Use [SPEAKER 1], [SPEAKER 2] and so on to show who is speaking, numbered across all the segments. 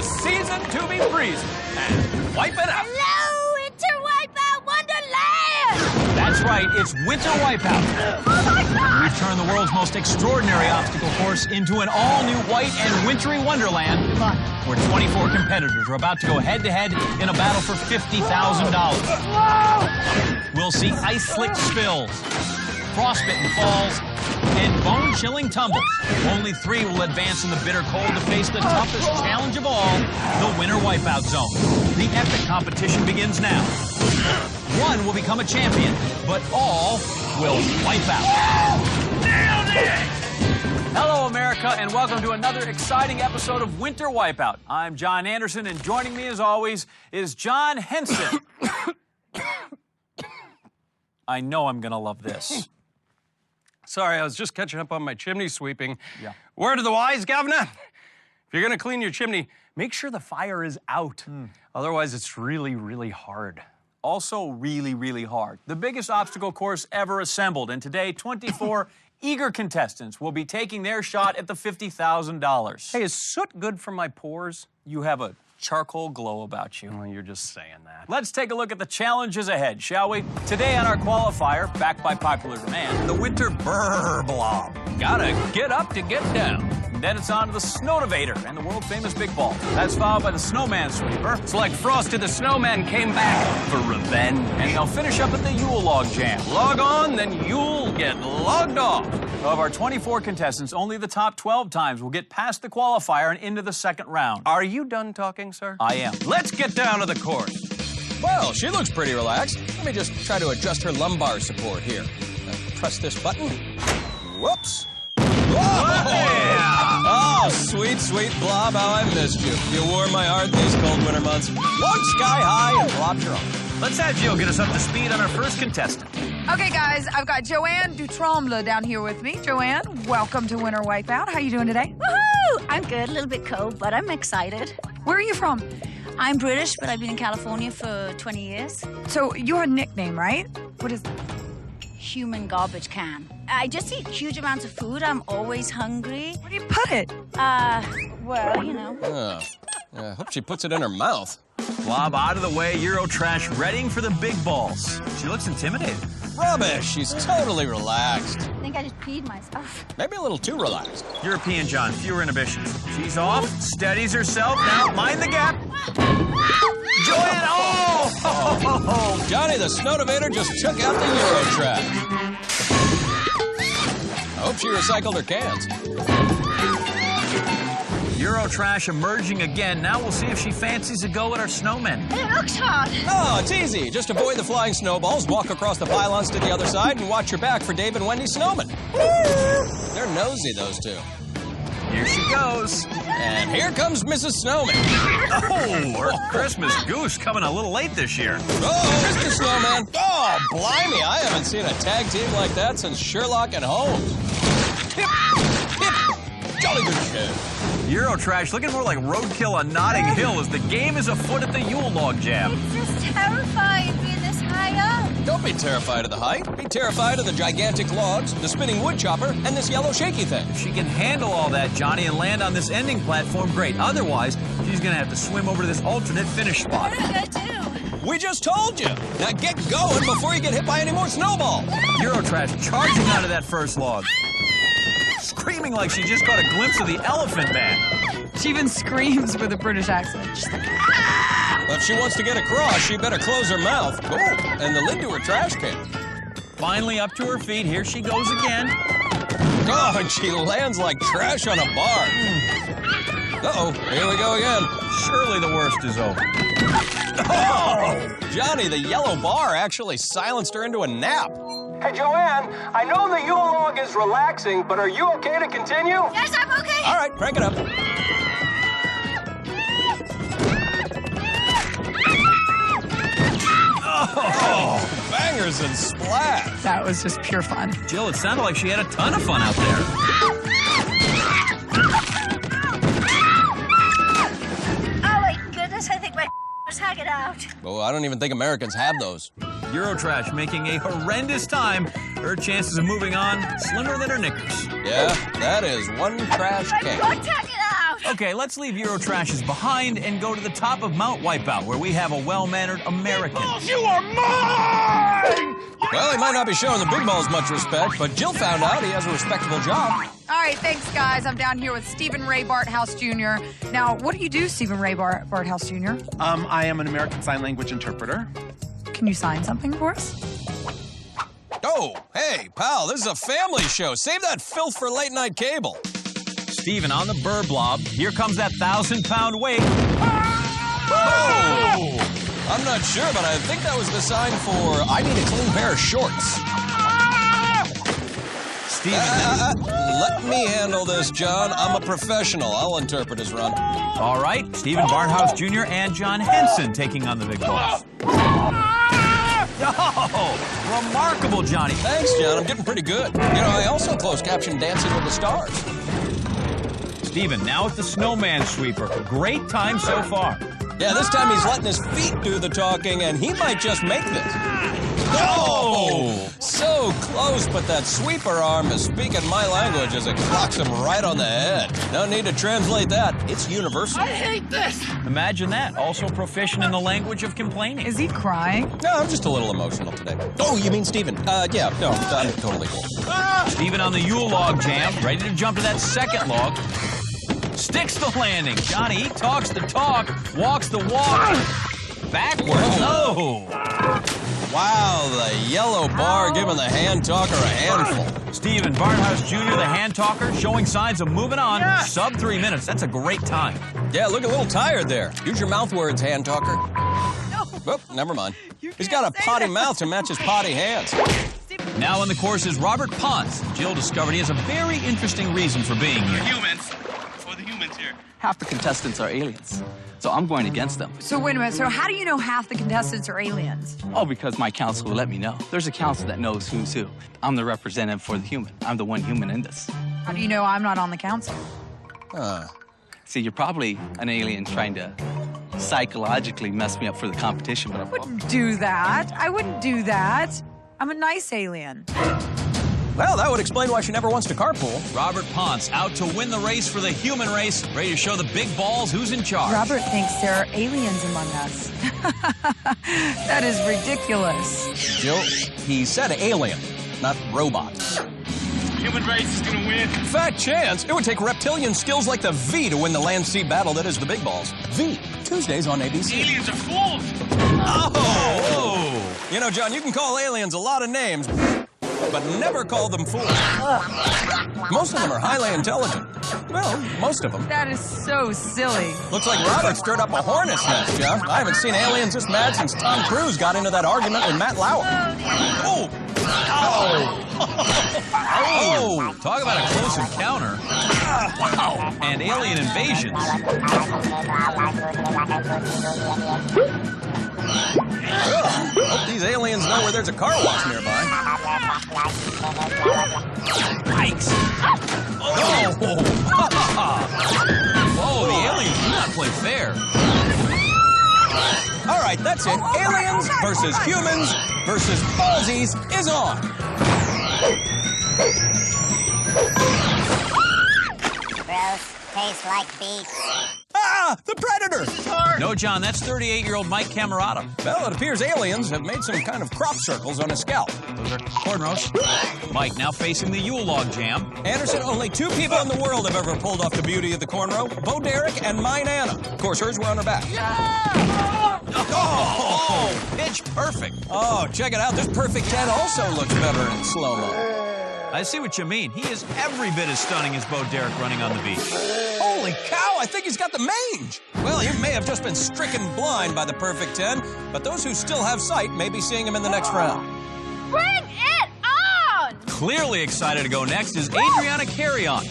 [SPEAKER 1] season to be breezy and wipe it out.
[SPEAKER 2] Hello, Winter Wipeout Wonderland!
[SPEAKER 1] That's right, it's Winter Wipeout.
[SPEAKER 2] Oh my God!
[SPEAKER 1] We've turned the world's most extraordinary obstacle course into an all-new white and wintry wonderland, where 24 competitors are about to go head-to-head in a battle for $50,000. We'll see ice-slick spills, frostbitten falls, and bone-chilling tumbles. Only 3 will advance in the bitter cold to face the toughest challenge of all, the Winter Wipeout Zone. The epic competition begins now. One will become a champion, but all will wipe out. Nailed it! Hello, America, and welcome to another exciting episode of Winter Wipeout. I'm John Anderson, and joining me, as always, is John Henson. I know I'm gonna love this.
[SPEAKER 3] Sorry, I was just catching up on my chimney sweeping.
[SPEAKER 1] Yeah.
[SPEAKER 3] Word of the wise, Governor. If you're gonna clean your chimney, make sure the fire is out. Otherwise, it's really, really hard.
[SPEAKER 1] Also really, really hard. The biggest obstacle course ever assembled, and today 24 eager contestants will be taking their shot at the $50,000.
[SPEAKER 3] Hey, is soot good for my pores?
[SPEAKER 1] You have a charcoal glow about you.
[SPEAKER 3] Well, you're just saying that.
[SPEAKER 1] Let's take a look at the challenges ahead, shall we? Today on our qualifier, backed by popular demand, the Winter Blob.
[SPEAKER 3] Gotta get up to get down.
[SPEAKER 1] Then it's on to the Snowtivator and the world-famous Big Ball. That's followed by the Snowman Sweeper.
[SPEAKER 3] It's like Frosty the Snowman came back for revenge.
[SPEAKER 1] And they'll finish up at the Yule Log Jam.
[SPEAKER 3] Log on, then you'll get logged off.
[SPEAKER 1] Of our 24 contestants, only the top 12 times will get past the qualifier and into the second round.
[SPEAKER 3] Are you done talking, sir?
[SPEAKER 1] I am.
[SPEAKER 3] Let's get down to the course.
[SPEAKER 4] Well, she looks pretty relaxed. Let me just try to adjust her lumbar support here. Press this button. Whoops. Whoa! Oh, sweet, sweet Blob, how I missed you. You warm my heart these cold winter months. Log sky high and Blob drunk.
[SPEAKER 1] Let's have Jill get us up to speed on our first contestant.
[SPEAKER 5] Okay, guys, I've got Joanna Dutremble down here with me. Joanne, welcome to Winter Wipeout. How you doing today?
[SPEAKER 2] Woohoo! I'm good, a little bit cold, but I'm excited.
[SPEAKER 5] Where are you from?
[SPEAKER 2] I'm British, but I've been in California for 20 years.
[SPEAKER 5] So your nickname, right? What is
[SPEAKER 2] Human garbage can. I just eat huge amounts of food. I'm always hungry.
[SPEAKER 5] Where do you put it?
[SPEAKER 2] Well, you know.
[SPEAKER 4] I hope she puts it in her mouth.
[SPEAKER 1] Blob out of the way, Eurotrash readying for the big balls. She looks intimidated.
[SPEAKER 4] Rubbish, she's totally relaxed.
[SPEAKER 2] I think I just peed myself.
[SPEAKER 4] Maybe a little too relaxed.
[SPEAKER 1] European John, fewer inhibitions. She's off, steadies herself. Now, mind the gap. Joanne, oh!
[SPEAKER 4] Johnny the Snowtivator just took out the Eurotrash. I hope she recycled her cans.
[SPEAKER 1] Eurotrash emerging again. Now we'll see if she fancies a go at our snowmen.
[SPEAKER 2] It looks hard.
[SPEAKER 4] Oh, it's easy. Just avoid the flying snowballs, walk across the pylons to the other side, and watch your back for Dave and Wendy Snowman. They're nosy, those two.
[SPEAKER 1] Here she goes.
[SPEAKER 4] And here comes Mrs. Snowman.
[SPEAKER 1] Oh, our Christmas goose coming a little late this year.
[SPEAKER 4] Oh, Mr. Snowman. Oh, blimey, I haven't seen a tag team like that since Sherlock and Holmes. Hip, hip, jolly good show.
[SPEAKER 1] Eurotrash looking more like roadkill on Notting Hill as the game is afoot at the Yule Log Jam.
[SPEAKER 2] It's just terrifying being this high up.
[SPEAKER 4] Don't be terrified of the height. Be terrified of the gigantic logs, the spinning wood chopper, and this yellow shaky thing.
[SPEAKER 1] If she can handle all that, Johnny, and land on this ending platform, great. Otherwise, she's gonna have to swim over to this alternate finish spot.
[SPEAKER 2] What are you gonna do?
[SPEAKER 4] We just told you. Now get going before you get hit by any more snowballs.
[SPEAKER 1] Eurotrash charging out of that first log. Screaming like she just got a glimpse of the elephant man.
[SPEAKER 5] She even screams with a British accent. She's like, ah!
[SPEAKER 4] Well, if she wants to get across, she better close her mouth. Oh, and the lid to her trash can.
[SPEAKER 1] Finally up to her feet, here she goes again.
[SPEAKER 4] Oh, and she lands like trash on a bar. Uh-oh, here we go again.
[SPEAKER 1] Surely the worst is over.
[SPEAKER 4] Oh! Johnny, the yellow bar actually silenced her into a nap.
[SPEAKER 3] Hey, Joanne, I know the Yule log is relaxing, but are you okay to continue?
[SPEAKER 2] Yes, I'm okay.
[SPEAKER 4] All right, crank it up. Oh, bangers and splash.
[SPEAKER 5] That was just pure fun.
[SPEAKER 1] Jill, it sounded like she had a ton of fun out there.
[SPEAKER 2] Oh, my goodness, I think my was hanging out.
[SPEAKER 4] Oh, I don't even think Americans have those.
[SPEAKER 1] Eurotrash making a horrendous time. Her chances of moving on, slimmer than her knickers.
[SPEAKER 4] Yeah, that is one trash can.
[SPEAKER 2] Check it out.
[SPEAKER 1] Okay, let's leave Eurotrashes behind and go to the top of Mount Wipeout, where we have a well-mannered American.
[SPEAKER 3] You are mine!
[SPEAKER 4] Well, he might not be showing the big balls much respect, but Jill found out he has a respectable job.
[SPEAKER 5] All right, thanks, guys. I'm down here with Stephen Ray Barthouse Jr. Now, what do you do, Stephen Ray Barthouse Jr.?
[SPEAKER 6] I am an American Sign Language interpreter.
[SPEAKER 5] Can you sign something for us?
[SPEAKER 4] Oh, hey, pal, this is a family show. Save that filth for late-night cable.
[SPEAKER 1] Steven on the burr blob. Here comes that 1,000-pound weight.
[SPEAKER 4] Oh! I'm not sure, but I think that was the sign for I need a clean pair of shorts.
[SPEAKER 1] Steven.
[SPEAKER 4] Let me handle this, John. I'm a professional. I'll interpret his run.
[SPEAKER 1] All right, Stephen Barnhouse Jr. and John Henson taking on the big balls. Oh, remarkable, Johnny.
[SPEAKER 4] Thanks, John. I'm getting pretty good. You know, I also closed caption Dancing with the Stars.
[SPEAKER 1] Steven, now with the snowman sweeper. Great time so far.
[SPEAKER 4] Yeah, this time he's letting his feet do the talking, and he might just make this. Oh! So close, but that sweeper arm is speaking my language as it clocks him right on the head. No need to translate that. It's universal.
[SPEAKER 3] I hate this!
[SPEAKER 1] Imagine that. Also proficient in the language of complaining.
[SPEAKER 5] Is he crying?
[SPEAKER 4] No, I'm just a little emotional today. Oh, you mean Steven? Yeah, no, I'm totally cool.
[SPEAKER 1] Steven on the Yule log jam, ready to jump to that second log. Sticks the landing. Johnny, he talks the talk, walks the walk. Backwards. Oh!
[SPEAKER 4] Wow, the yellow bar giving the hand talker a handful.
[SPEAKER 1] Steven Barnhouse Jr., the hand talker, showing signs of moving on.
[SPEAKER 3] Yes.
[SPEAKER 1] Sub 3 minutes. That's a great time.
[SPEAKER 4] Yeah, look a little tired there. Use your mouth words, hand talker.
[SPEAKER 5] No.
[SPEAKER 4] Oh, never mind. He's
[SPEAKER 5] can't
[SPEAKER 4] got a
[SPEAKER 5] say
[SPEAKER 4] potty
[SPEAKER 5] that.
[SPEAKER 4] mouth to match his potty hands.
[SPEAKER 1] Now on the course is Robert Ponce. Jill discovered he has a very interesting reason for being here.
[SPEAKER 3] Humans. For the humans here.
[SPEAKER 7] Half the contestants are aliens, so I'm going against them.
[SPEAKER 5] So wait a minute. So how do you know half the contestants are aliens?
[SPEAKER 7] Oh, because my council will let me know. There's a council that knows who's who. I'm the representative for the human. I'm the one human in this.
[SPEAKER 5] How do you know I'm not on the council?
[SPEAKER 7] See, you're probably an alien trying to psychologically mess me up for the competition, but
[SPEAKER 5] I wouldn't do that. I wouldn't do that. I'm a nice alien.
[SPEAKER 4] Well, that would explain why she never wants to carpool.
[SPEAKER 1] Robert Ponce out to win the race for the human race, ready to show the big balls who's in charge.
[SPEAKER 5] Robert thinks there are aliens among us. That is ridiculous.
[SPEAKER 4] Jill, he said alien, not robot.
[SPEAKER 3] Human race is gonna win.
[SPEAKER 4] Fat chance. It would take reptilian skills like the V to win the land-sea battle that is the big balls. V, Tuesdays on ABC.
[SPEAKER 3] Aliens are fools.
[SPEAKER 4] Oh! You know, John, you can call aliens a lot of names, but never call them fools. Most of them are highly intelligent. Well, most of them.
[SPEAKER 5] That is so silly.
[SPEAKER 4] Looks like Robert stirred up a hornet's nest, Jeff. I haven't seen aliens this mad since Tom Cruise got into that argument with Matt Lauer. Oh!
[SPEAKER 1] Oh, talk about a close encounter. Wow. And alien invasions.
[SPEAKER 4] Hope these aliens know where there's a car wash nearby.
[SPEAKER 1] Yikes. Oh. Whoa, the aliens do not play fair.
[SPEAKER 4] All right, that's it. Aliens versus humans versus ballsies is on.
[SPEAKER 8] Gross. Tastes like feet.
[SPEAKER 4] Ah, the Predator!
[SPEAKER 1] No, John, that's 38-year-old Mike Camerata.
[SPEAKER 4] Well, it appears aliens have made some kind of crop circles on his scalp.
[SPEAKER 1] Those are cornrows. Mike now facing the Yule log jam.
[SPEAKER 4] Anderson, only 2 people in the world have ever pulled off the beauty of the cornrow. Bo Derek and mine Anna. Of course, hers were on her back.
[SPEAKER 1] Oh, pitch perfect.
[SPEAKER 4] Oh, check it out. This perfect 10 also looks better in slow-mo.
[SPEAKER 1] I see what you mean. He is every bit as stunning as Bo Derek running on the beach.
[SPEAKER 4] Holy cow, I think he's got the mange. Well, he may have just been stricken blind by the perfect 10, but those who still have sight may be seeing him in the next round.
[SPEAKER 2] Bring it on!
[SPEAKER 1] Clearly excited to go next is Adriana Carrion.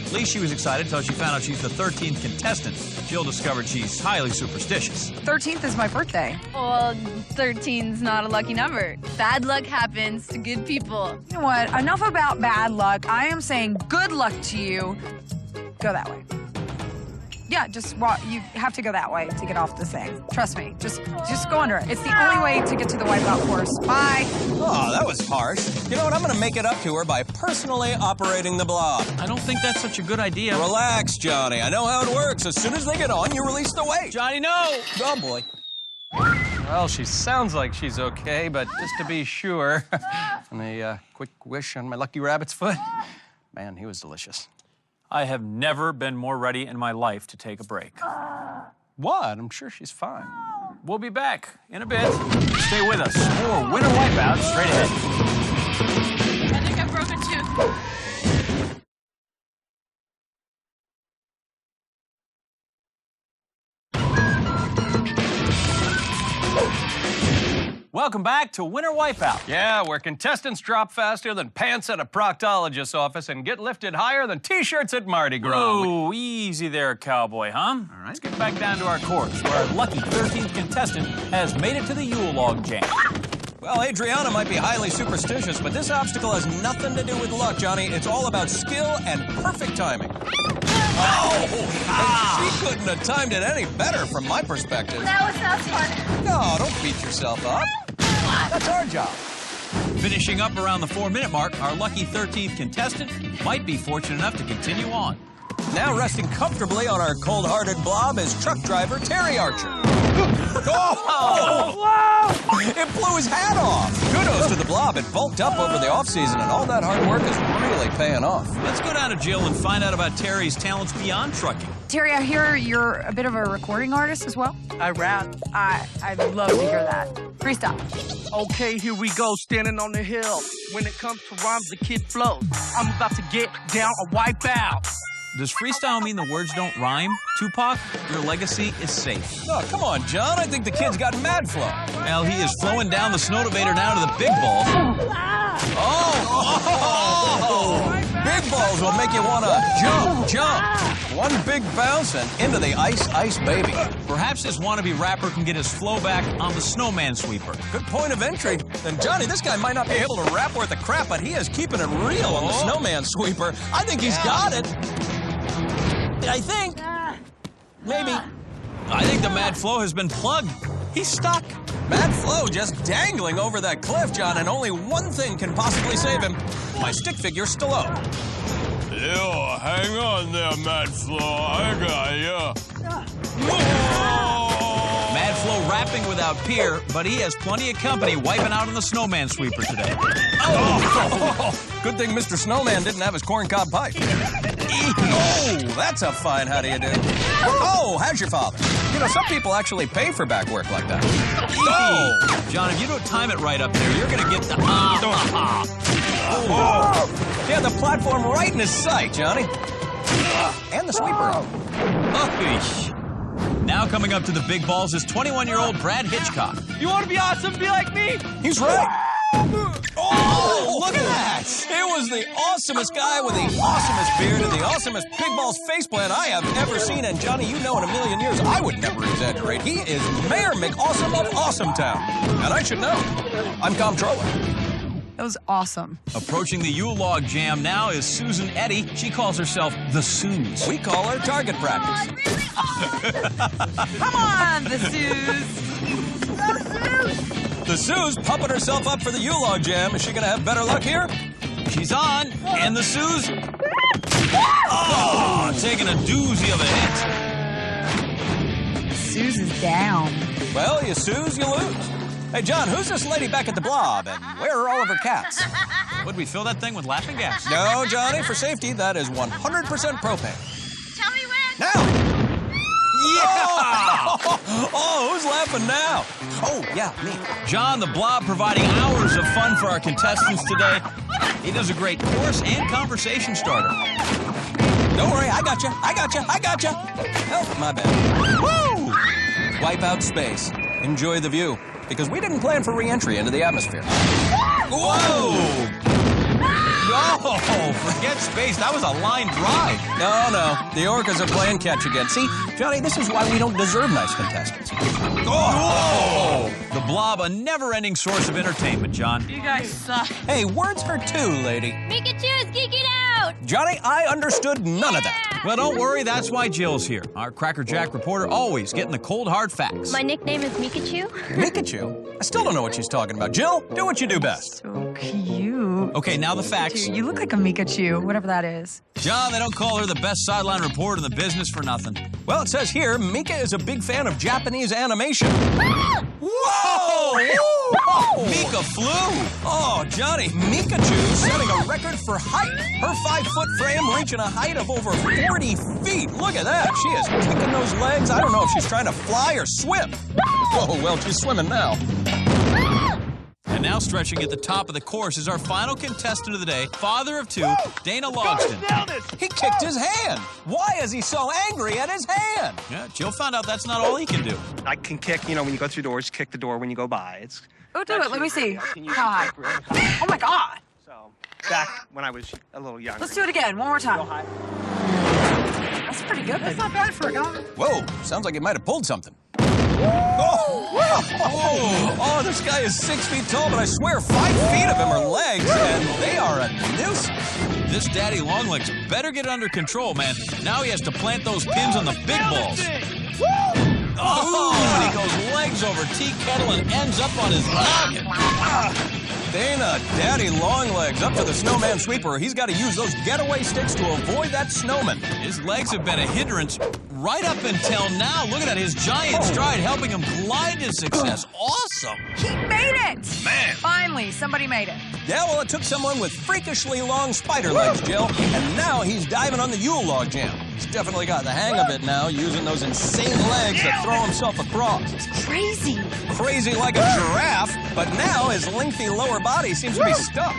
[SPEAKER 1] At least she was excited until she found out she's the 13th contestant. Jill discovered she's highly superstitious.
[SPEAKER 5] 13th is my birthday.
[SPEAKER 9] Well, 13's not a lucky number. Bad luck happens to good people.
[SPEAKER 5] You know what? Enough about bad luck. I am saying good luck to you. Go that way. Yeah, just walk. You have to go that way to get off the thing. Trust me. Just go under it. It's the only way to get to the Wipeout course. Bye.
[SPEAKER 4] Oh, that was harsh. You know what? I'm going to make it up to her by personally operating the Blob.
[SPEAKER 1] I don't think that's such a good idea.
[SPEAKER 4] Relax, Johnny. I know how it works. As soon as they get on, you release the weight.
[SPEAKER 1] Johnny, no!
[SPEAKER 4] Oh, boy.
[SPEAKER 3] Well, she sounds like she's okay, but just to be sure, and a quick wish on my lucky rabbit's foot. Man, he was delicious.
[SPEAKER 1] I have never been more ready in my life to take a break.
[SPEAKER 3] What? I'm sure she's fine.
[SPEAKER 1] We'll be back in a bit. Stay with us. More Winter Wipeout straight ahead.
[SPEAKER 9] I think I broke a tooth.
[SPEAKER 1] Welcome back to Winter Wipeout.
[SPEAKER 3] Yeah, where contestants drop faster than pants at a proctologist's office and get lifted higher than T-shirts at Mardi Gras.
[SPEAKER 1] Oh, easy there, cowboy, huh? All right. Let's get back down to our course, where our lucky 13th contestant has made it to the Yule Log Jam.
[SPEAKER 4] Well, Adriana might be highly superstitious, but this obstacle has nothing to do with luck, Johnny. It's all about skill and perfect timing. Oh! And she couldn't have timed it any better from my perspective.
[SPEAKER 9] That was not fun.
[SPEAKER 4] No, don't beat yourself up. That's our job.
[SPEAKER 1] Finishing up around the 4-minute mark, our lucky 13th contestant might be fortunate enough to continue on.
[SPEAKER 4] Now resting comfortably on our cold-hearted Blob is truck driver Terry Archer. Oh! It blew his hat off. Kudos to the Blob. It bulked up over the off-season, and all that hard work is really paying off.
[SPEAKER 1] Let's go down to Jill and find out about Terry's talents beyond trucking.
[SPEAKER 5] Terry, I hear you're a bit of a recording artist as well.
[SPEAKER 10] I rap.
[SPEAKER 5] I'd love to hear that. Freestyle.
[SPEAKER 10] Okay, here we go, standing on the hill. When it comes to rhymes, the kid flows. I'm about to get down a Wipeout.
[SPEAKER 1] Does freestyle mean the words don't rhyme? Tupac, your legacy is safe.
[SPEAKER 4] Oh, come on, John. I think the kid's got mad flow.
[SPEAKER 1] Well, he is flowing down the snowtivator now to the big balls.
[SPEAKER 4] Oh! Big balls will make you want to jump. One big bounce and into the ice baby.
[SPEAKER 1] Perhaps this wannabe rapper can get his flow back on the snowman sweeper.
[SPEAKER 4] Good point of entry. And Johnny, this guy might not be able to rap worth a crap, but he is keeping it real on the snowman sweeper. I think he's got it. I think. Maybe.
[SPEAKER 1] I think the mad flow has been plugged. He's stuck.
[SPEAKER 4] Mad flow just dangling over that cliff, John, and only one thing can possibly save him. My stick figure, Stallone.
[SPEAKER 11] Yo, hang on there, Mad Flow. I got ya.
[SPEAKER 1] Mad Flow rapping without Pier, but he has plenty of company wiping out on the snowman sweeper today.
[SPEAKER 4] Oh! Good thing Mr. Snowman didn't have his corncob pipe. Oh, that's a fine how do you do. Oh, how's your father? You know, some people actually pay for back work like that.
[SPEAKER 1] Oh! John, if you don't time it right up there, you're going to get the
[SPEAKER 4] Oh. Yeah, the platform right in his sight, Johnny. And the sweeper.
[SPEAKER 1] Now coming up to the big balls is 21-year-old Brad Hitchcock.
[SPEAKER 10] You want to be awesome? Be like me.
[SPEAKER 4] He's right. Oh, look at that! It was the awesomest guy with the awesomest beard and the awesomest big balls faceplant I have ever seen. And Johnny, you know in a million years I would never exaggerate. He is Mayor McAwesome of Awesometown. And I should know. I'm comptroller.
[SPEAKER 5] That was awesome.
[SPEAKER 1] Approaching the Yule Log Jam now is Susan Eddy. She calls herself the Suze.
[SPEAKER 4] We call her target practice.
[SPEAKER 5] Come on, the Suze.
[SPEAKER 4] The Suze pumping herself up for the Yule Log Jam. Is she going to have better luck here?
[SPEAKER 1] She's on, and the Suze... Oh, taking a doozy of a hit.
[SPEAKER 5] Suze is down.
[SPEAKER 4] Well, you Suze, you lose. Hey, John, who's this lady back at the Blob, and where are all of her cats?
[SPEAKER 1] Would we fill that thing with laughing gas?
[SPEAKER 4] No, Johnny, for safety, that is 100% propane.
[SPEAKER 9] Tell me when.
[SPEAKER 4] Now! Yeah! Oh, who's laughing now? Oh, yeah, me.
[SPEAKER 1] John the Blob providing hours of fun for our contestants today. He does a great course and conversation starter.
[SPEAKER 4] Don't worry, I got you. Oh, my bad. Woo! Wipe out space. Enjoy the view. Because we didn't plan for re-entry into the atmosphere.
[SPEAKER 1] Whoa! No, forget space. That was a line drive.
[SPEAKER 4] No. The orcas are playing catch again. See, Johnny, this is why we don't deserve nice contestants.
[SPEAKER 1] Oh! The Blob, a never-ending source of entertainment, John.
[SPEAKER 9] You guys suck.
[SPEAKER 4] Hey, words for two, lady.
[SPEAKER 9] Pikachu is geeking out.
[SPEAKER 4] Johnny, I understood none of that.
[SPEAKER 1] Well, don't worry, that's why Jill's here. Our Cracker Jack reporter, always getting the cold, hard facts.
[SPEAKER 12] My nickname is Mikachu.
[SPEAKER 3] Mikachu? I still don't know what she's talking about. Jill, do what you do best.
[SPEAKER 5] So cute.
[SPEAKER 1] Okay, now the facts.
[SPEAKER 5] You look like a Mikachu, whatever that is.
[SPEAKER 1] John, they don't call her the best sideline reporter in the business for nothing.
[SPEAKER 3] Well, it says here, Mika is a big fan of Japanese animation.
[SPEAKER 1] Whoa!
[SPEAKER 3] Whoa!
[SPEAKER 1] Mika flew!
[SPEAKER 3] Oh, Johnny, Mikachu setting a record for height. Her 5-foot frame reaching a height of over 40 feet. Look at that. She is kicking those legs. I don't know if she's trying to fly or swim. Oh, well, she's swimming now.
[SPEAKER 1] And now stretching at the top of the course is our final contestant of the day, father of two, Dana Logsdon.
[SPEAKER 3] He kicked his hand. Why is he so angry at his hand?
[SPEAKER 1] Yeah, Jill found out that's not all he can do.
[SPEAKER 13] I can kick, when you go through doors, kick the door when you go by. It's.
[SPEAKER 5] Oh, do it. Let me see. How high? Oh, my God.
[SPEAKER 13] So, back when I was a little younger.
[SPEAKER 5] Let's do it again. One more time. That's pretty good. That's not bad for a guy.
[SPEAKER 3] Whoa, sounds like he might have pulled something. Oh, this guy is 6 feet tall, but I swear 5 feet of him are legs, and they are a nuisance.
[SPEAKER 1] This daddy longlegs better get under control, man. Now he has to plant those pins on the big balls. Oh, and he goes legs over tea kettle and ends up on his noggin.
[SPEAKER 3] Dana, Daddy Longlegs up to the snowman sweeper. He's got to use those getaway sticks to avoid that snowman.
[SPEAKER 1] His legs have been a hindrance right up until now. Look at that, his giant stride helping him glide to success. Awesome.
[SPEAKER 5] He made it.
[SPEAKER 1] Man.
[SPEAKER 5] Finally, somebody made it.
[SPEAKER 3] Yeah, well, it took someone with freakishly long spider legs, Jill, and now he's diving on the Yule log jam. He's definitely got the hang of it now, using those insane legs to throw himself across.
[SPEAKER 5] It's crazy.
[SPEAKER 3] Crazy like a giraffe, but now his lengthy lower body seems to be stuck.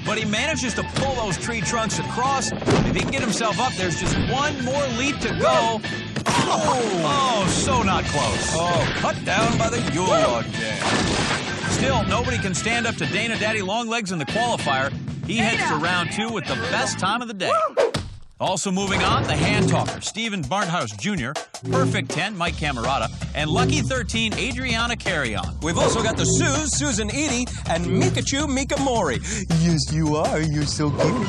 [SPEAKER 1] But he manages to pull those tree trunks across. If he can get himself up, there's just one more leap to go. Oh, so not close.
[SPEAKER 3] Oh, cut down by the Yule log jam.
[SPEAKER 1] Still, nobody can stand up to Dana Daddy Longlegs in the qualifier. He heads to round 2 with the best time of the day. Also moving on, the hand talker, Stephen Barnhouse Jr., Perfect 10, Mike Camerata, and Lucky 13, Adriana Carry-On.
[SPEAKER 3] We've also got the Suze, Susan Edie, and Mikachu Mika Mori. Yes, you are. You're so cute.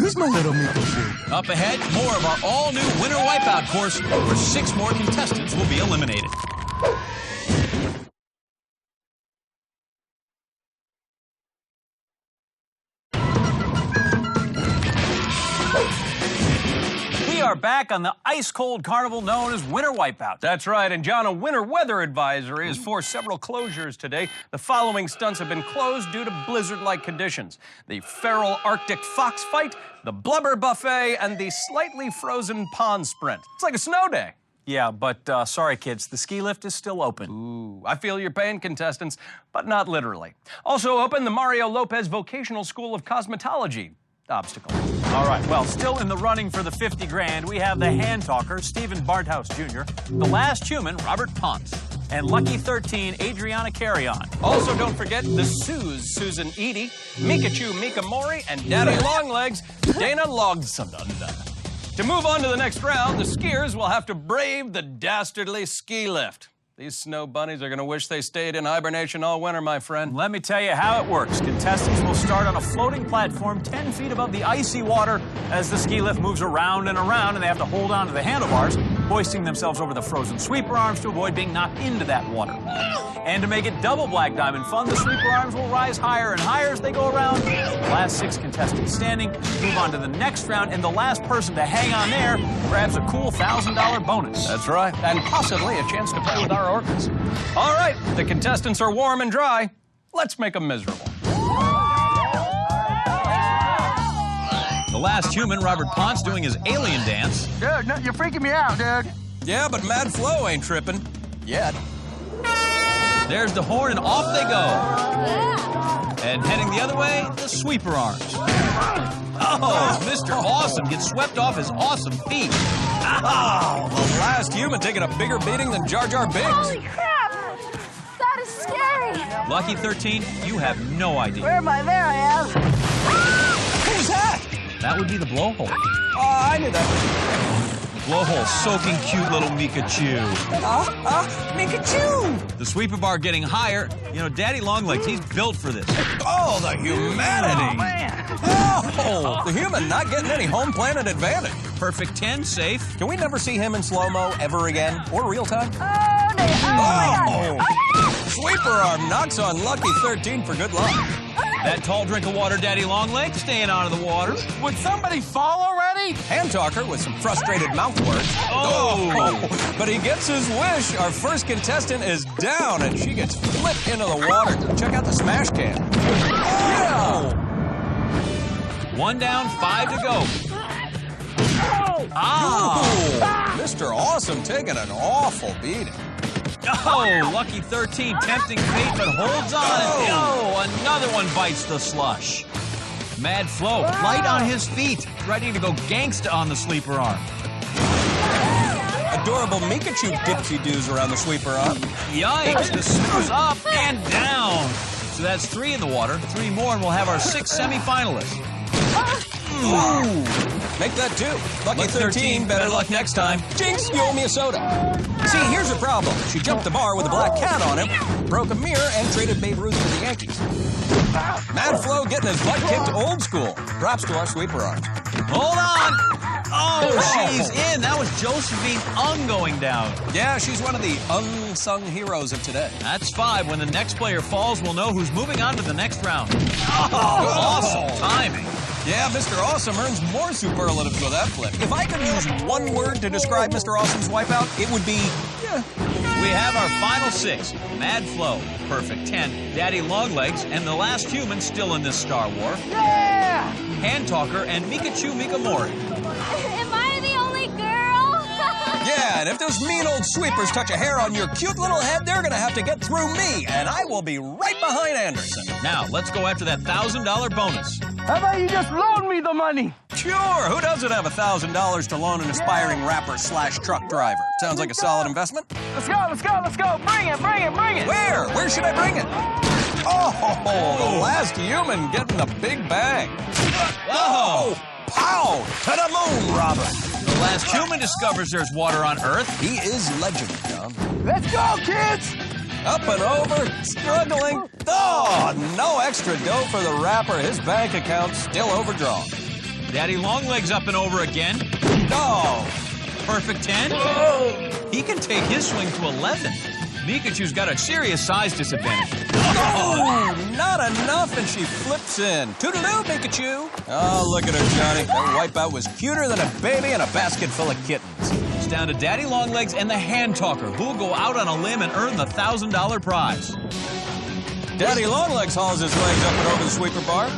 [SPEAKER 3] Use my little Mikachu.
[SPEAKER 1] Up ahead, more of our all-new Winter Wipeout course, where 6 more contestants will be eliminated. We are back on the ice-cold carnival known as Winter Wipeout.
[SPEAKER 3] That's right, and John, a winter weather advisory is for several closures today. The following stunts have been closed due to blizzard-like conditions: the feral Arctic fox fight, the blubber buffet, and the slightly frozen pond sprint. It's like a snow day.
[SPEAKER 1] Yeah, but sorry, kids, the ski lift is still open.
[SPEAKER 3] Ooh, I feel your pain, contestants, but not literally. Also open the Mario Lopez Vocational School of Cosmetology obstacle.
[SPEAKER 1] All right, well, still in the running for the 50 grand, we have the hand talker, Stephen Barnhouse Jr., the last human, Robert Ponce, and Lucky 13, Adriana Carry-On.
[SPEAKER 3] Also, don't forget the Suze, Susan Edie, Mikachu Mika Mori, and Daddy Longlegs, Dana Logsdon. To move on to the next round, the skiers will have to brave the dastardly ski lift. These snow bunnies are going to wish they stayed in hibernation all winter, my friend.
[SPEAKER 1] Let me tell you how it works. Contestants will start on a floating platform 10 feet above the icy water as the ski lift moves around and around, and they have to hold on to the handlebars, hoisting themselves over the frozen sweeper arms to avoid being knocked into that water. And to make it double black diamond fun, the sweeper arms will rise higher and higher as they go around. The last 6 contestants standing move on to the next round, and the last person to hang on there grabs a cool $1,000 bonus.
[SPEAKER 3] That's right, and possibly a chance to play with our orcas. All right, the contestants are warm and dry. Let's make them miserable.
[SPEAKER 1] The last human, Robert Ponce, doing his alien dance.
[SPEAKER 10] Dude, no, you're freaking me out, dude.
[SPEAKER 3] Yeah, but Mad Flo ain't tripping. Yet.
[SPEAKER 1] There's the horn, and off they go. And heading the other way, the sweeper arms. Oh, Mr. Awesome gets swept off his awesome feet.
[SPEAKER 3] Oh, the last human taking a bigger beating than Jar Jar Binks.
[SPEAKER 12] Holy crap! That is scary.
[SPEAKER 1] Lucky 13, you have no idea.
[SPEAKER 12] Where am I? There I am.
[SPEAKER 3] Who's that?
[SPEAKER 1] That would be the blowhole.
[SPEAKER 3] Oh, I knew that.
[SPEAKER 1] blowhole soaking cute little Mikachu.
[SPEAKER 4] Mikachu!
[SPEAKER 1] The sweeper bar getting higher. You know, Daddy Longlegs, he's built for this.
[SPEAKER 4] Oh, the humanity! Oh, the human not getting any home planet advantage.
[SPEAKER 1] Perfect 10, safe.
[SPEAKER 4] Can we never see him in slow-mo ever again? Or real time? Sweeper arm knocks on lucky 13 for good luck.
[SPEAKER 1] That tall drink of water, Daddy Longlegs, staying out of the water.
[SPEAKER 10] Would somebody fall already?
[SPEAKER 4] Hand talker with some frustrated mouth words. Oh! But he gets his wish. Our first contestant is down, and she gets flipped into the water. Check out the smash can. Yeah!
[SPEAKER 1] 1 down, 5 to go.
[SPEAKER 4] Mr. Awesome taking an awful beating.
[SPEAKER 1] Oh, lucky 13, tempting fate, but holds on. Oh, another one bites the slush. Mad Flo, light on his feet, ready to go gangsta on the sleeper arm.
[SPEAKER 4] Adorable Mikachu dipsy-doos around the sweeper arm.
[SPEAKER 1] Yikes, the snooze up and down. So that's 3 in the water, 3 more, and we'll have our 6 semifinalists.
[SPEAKER 4] Ooh. Make that 2. Lucky 13, better luck next time. Jinx, you owe me a soda. See, here's the problem. She jumped the bar with a black cat on him, broke a mirror, and traded Babe Ruth for the Yankees. Mad Flo getting his butt kicked old school. Props to our sweeper arms.
[SPEAKER 1] Hold on. Oh, she's in. That was Josephine Ung going down.
[SPEAKER 4] Yeah, she's one of the unsung heroes of today.
[SPEAKER 1] That's 5. When the next player falls, we'll know who's moving on to the next round. Awesome timing.
[SPEAKER 4] Yeah, Mr. Awesome earns more superlatives with that flip. If I could use one word to describe Mr. Awesome's wipeout, it would be,
[SPEAKER 1] We have our final 6. Mad Flo, perfect 10, Daddy Longlegs, and the last human still in this Star War.
[SPEAKER 12] Yeah!
[SPEAKER 1] Hand Talker and Mikachu Mikamori.
[SPEAKER 12] Am I the only girl?
[SPEAKER 4] Yeah, and if those mean old sweepers touch a hair on your cute little head, they're gonna have to get through me, and I will be right behind Anderson.
[SPEAKER 1] Now, let's go after that $1,000 bonus.
[SPEAKER 10] How about you just loan me the money?
[SPEAKER 4] Sure, who doesn't have $1,000 to loan an aspiring rapper / truck driver? Sounds like a solid investment.
[SPEAKER 10] Let's go. Bring it.
[SPEAKER 4] Where? Where should I bring it? Oh, the last human getting the big bang. Whoa! Pow! To the moon, Robert.
[SPEAKER 1] The last human discovers there's water on Earth.
[SPEAKER 4] He is legend, John.
[SPEAKER 10] Let's go, kids!
[SPEAKER 4] Up and over, struggling. Oh, no extra dough for the rapper. His bank account still overdrawn.
[SPEAKER 1] Daddy Longlegs up and over again.
[SPEAKER 4] Oh,
[SPEAKER 1] perfect 10. He can take his swing to 11. Mikachu's got a serious size disadvantage.
[SPEAKER 4] Oh, not enough, and she flips in. Toodaloo, Mikachu. Oh, look at her, Johnny. That wipeout was cuter than a baby in a basket full of kittens.
[SPEAKER 1] It's down to Daddy Longlegs and the Hand Talker, who'll go out on a limb and earn the $1,000 prize.
[SPEAKER 4] Daddy Longlegs hauls his legs up and over the sweeper bar.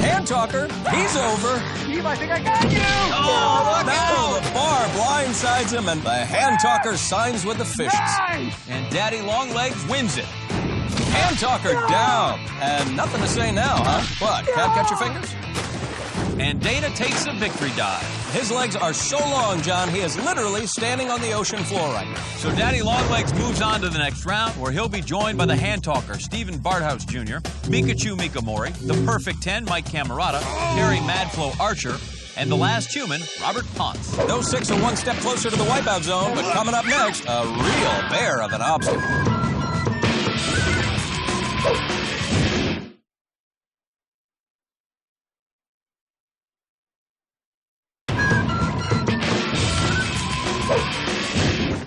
[SPEAKER 4] Hand Talker, he's over.
[SPEAKER 10] Steve, I think I got you.
[SPEAKER 4] Oh, look out! The bar blindsides him, and the Hand Talker signs with the fishes.
[SPEAKER 10] Nice.
[SPEAKER 1] And Daddy Longlegs wins it.
[SPEAKER 4] Hand Talker down. And nothing to say now, huh? What, can't catch your fingers?
[SPEAKER 1] And Dana takes a victory dive.
[SPEAKER 4] His legs are so long, John, he is literally standing on the ocean floor right now.
[SPEAKER 1] So Daddy Longlegs moves on to the next round, where he'll be joined by the Hand Talker, Stephen Barthouse Jr., Mikachu Mikamori, the Perfect 10, Mike Camerata, Harry Mad Flo Archer, and the last human, Robert Ponce.
[SPEAKER 4] Those 6 are one step closer to the wipeout zone, but coming up next, a real bear of an obstacle.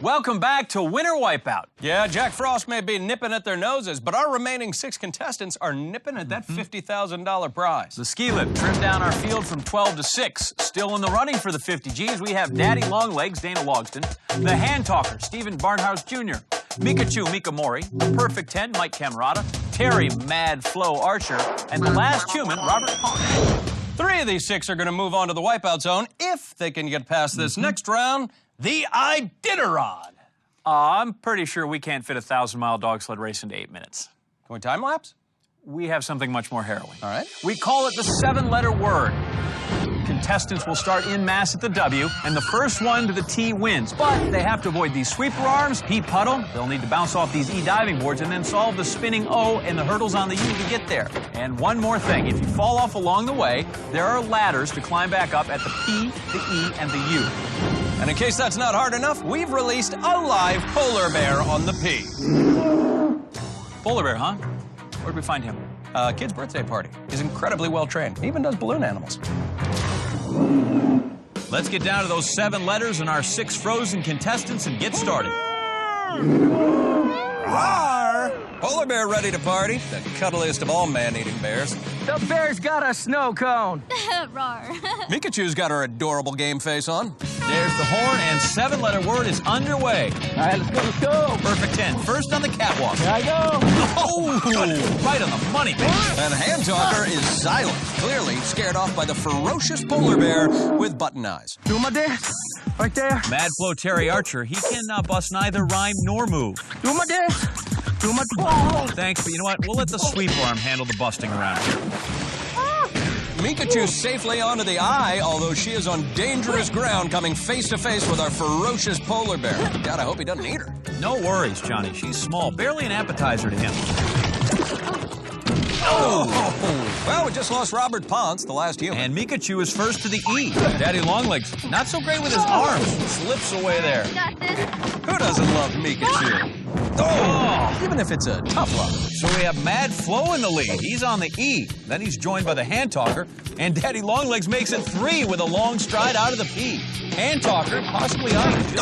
[SPEAKER 1] Welcome back to Winter Wipeout.
[SPEAKER 4] Yeah, Jack Frost may be nipping at their noses, but our remaining 6 contestants are nipping at that $50,000 prize.
[SPEAKER 1] The ski lift trimmed down our field from 12 to 6. Still in the running for the 50 G's, we have Daddy Longlegs, Dana Logsdon, the Hand Talker, Stephen Barnhouse Jr., Mikachu Mikamori, the Perfect 10, Mike Camerata, Terry Mad Flo Archer, and the last human, Robert Ponce.
[SPEAKER 4] 3 of these 6 are going to move on to the wipeout zone if they can get past this next round, the Iditarod.
[SPEAKER 1] I'm pretty sure we can't fit a 1,000-mile dog sled race into 8 minutes.
[SPEAKER 4] Can we time lapse?
[SPEAKER 1] We have something much more harrowing.
[SPEAKER 4] All right.
[SPEAKER 1] We call it the 7-letter word. Contestants will start in mass at the W, and the first one to the T wins. But they have to avoid these sweeper arms, P puddle. They'll need to bounce off these E diving boards and then solve the spinning O and the hurdles on the U to get there. And one more thing, if you fall off along the way, there are ladders to climb back up at the P, the E, and the U.
[SPEAKER 3] And in case that's not hard enough, we've released a live polar bear on the P.
[SPEAKER 1] Polar bear, huh? Where'd we find him?
[SPEAKER 3] Kid's birthday party. He's incredibly well trained. He even does balloon animals.
[SPEAKER 1] Let's get down to those 7 letters and our 6 frozen contestants and get started.
[SPEAKER 3] Roar! Polar bear ready to party. The cuddliest of all man-eating bears.
[SPEAKER 10] The bear's got a snow cone.
[SPEAKER 12] Rawr.
[SPEAKER 3] Mikachu's got her adorable game face on.
[SPEAKER 1] There's the horn, and 7-letter word is underway.
[SPEAKER 10] All right, let's go.
[SPEAKER 1] Perfect 10. First on the catwalk.
[SPEAKER 10] Here I go.
[SPEAKER 1] Oh, right on the money, baby.
[SPEAKER 3] And Hand Talker is silent, clearly scared off by the ferocious polar bear with button eyes.
[SPEAKER 10] Do my dance. Right there.
[SPEAKER 1] Mad Flo Terry Archer, he cannot bust neither rhyme nor move.
[SPEAKER 10] Do my dance. Do my... Oh.
[SPEAKER 1] Thanks, but you know what? We'll let the sweep arm handle the busting around here.
[SPEAKER 3] Mikachu safely onto the eye, although she is on dangerous ground coming face to face with our ferocious polar bear. God, I hope he doesn't eat her.
[SPEAKER 1] No worries, Johnny. She's small, barely an appetizer to him.
[SPEAKER 3] Oh! Well, we just lost Robert Ponce, the last human.
[SPEAKER 1] And Mikachu is first to the E. Daddy Longlegs, not so great with his arms. Slips away there.
[SPEAKER 12] Got this.
[SPEAKER 3] Who doesn't love Mikachu? Oh! Even if it's a tough love.
[SPEAKER 1] So we have Mad Flo in the lead. He's on the E. Then he's joined by the Hand Talker. And Daddy Longlegs makes it 3 with a long stride out of the P. Hand Talker, possibly on it.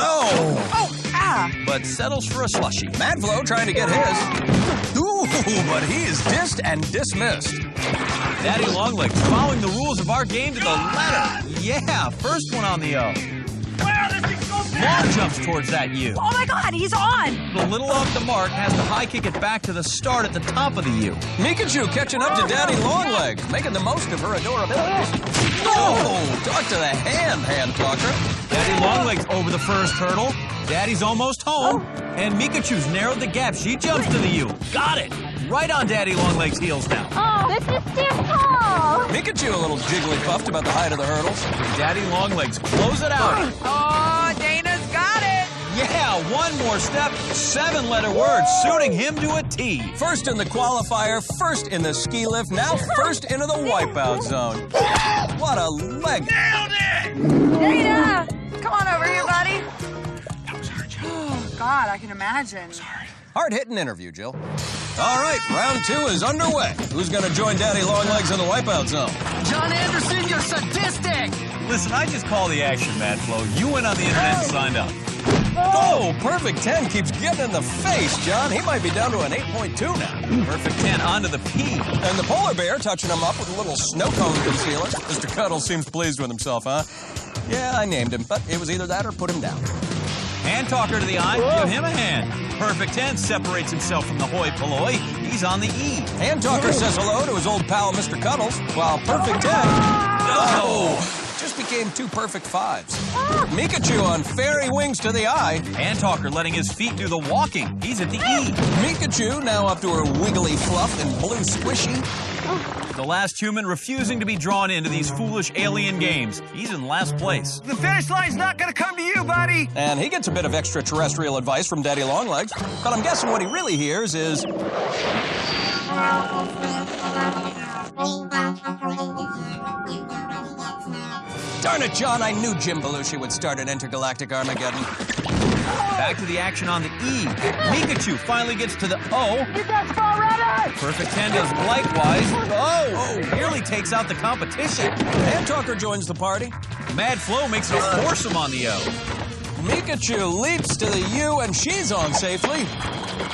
[SPEAKER 1] But settles for a slushie.
[SPEAKER 3] Mad Flo trying to get his. Ooh, but he is dissed and dismissed.
[SPEAKER 1] Daddy Longlegs following the rules of our game to the letter. Yeah, first one on the O. Long jumps towards that U.
[SPEAKER 5] Oh my God, he's on!
[SPEAKER 1] A little off the mark, has to high kick it back to the start at the top of the U.
[SPEAKER 3] Mikachu catching up to Daddy Longlegs, making the most of her adorability. Oh, talk to the Hand Talker.
[SPEAKER 1] Daddy Longlegs over the first hurdle. Daddy's almost home. And Mikachu's narrowed the gap. She jumps to the U. Got it. Right on Daddy Longlegs' heels now.
[SPEAKER 12] Oh, this is too tall.
[SPEAKER 3] Mikachu a little jiggly puffed about the height of the hurdles.
[SPEAKER 1] Daddy Longlegs close it out.
[SPEAKER 5] Oh, Dana's got it.
[SPEAKER 1] Yeah, one more step. 7-letter word, suiting him to a T.
[SPEAKER 3] First in the qualifier, first in the ski lift, now first into the wipeout zone. What a leg.
[SPEAKER 11] Nailed it!
[SPEAKER 5] Dana, come on over here, buddy. Oh, God, I can imagine.
[SPEAKER 3] Hard-hitting interview, Jill. All right, round 2 is underway. Who's going to join Daddy Longlegs in the wipeout zone?
[SPEAKER 10] John Anderson, you're sadistic.
[SPEAKER 1] Listen, I just call the action, Mad Flo. You went on the internet and signed up.
[SPEAKER 3] Oh, perfect 10 keeps getting in the face, John. He might be down to an 8.2 now.
[SPEAKER 1] Perfect 10 onto the P.
[SPEAKER 3] And the polar bear touching him up with a little snow cone concealer. Mr. Cuddles seems pleased with himself, huh? Yeah, I named him, but it was either that or put him down.
[SPEAKER 1] Hand Talker to the eye, give him a hand. Perfect 10 separates himself from the hoi polloi. He's on the E.
[SPEAKER 3] Hand Talker says hello to his old pal, Mr. Cuddles, while Perfect 10... Oh! Just became 2 perfect 5s. Mikachu on fairy wings to the eye.
[SPEAKER 1] Hand Talker letting his feet do the walking. He's at the E.
[SPEAKER 3] Mikachu now up to her wiggly fluff and blue squishy.
[SPEAKER 1] The last human refusing to be drawn into these foolish alien games. He's in last place.
[SPEAKER 10] The finish line's not gonna come to you, buddy.
[SPEAKER 3] And he gets a bit of extraterrestrial advice from Daddy Longlegs. But I'm guessing what he really hears is... Darn it, John, I knew Jim Belushi would start an intergalactic Armageddon.
[SPEAKER 1] Back to the action on the E. Mikachu finally gets to the O.
[SPEAKER 10] Get that spot ready!
[SPEAKER 1] Perfect 10 does likewise. Oh, nearly takes out the competition.
[SPEAKER 3] Hand Talker joins the party.
[SPEAKER 1] Mad Flo makes it a foursome on the O.
[SPEAKER 3] Mikachu leaps to the U, and she's on safely.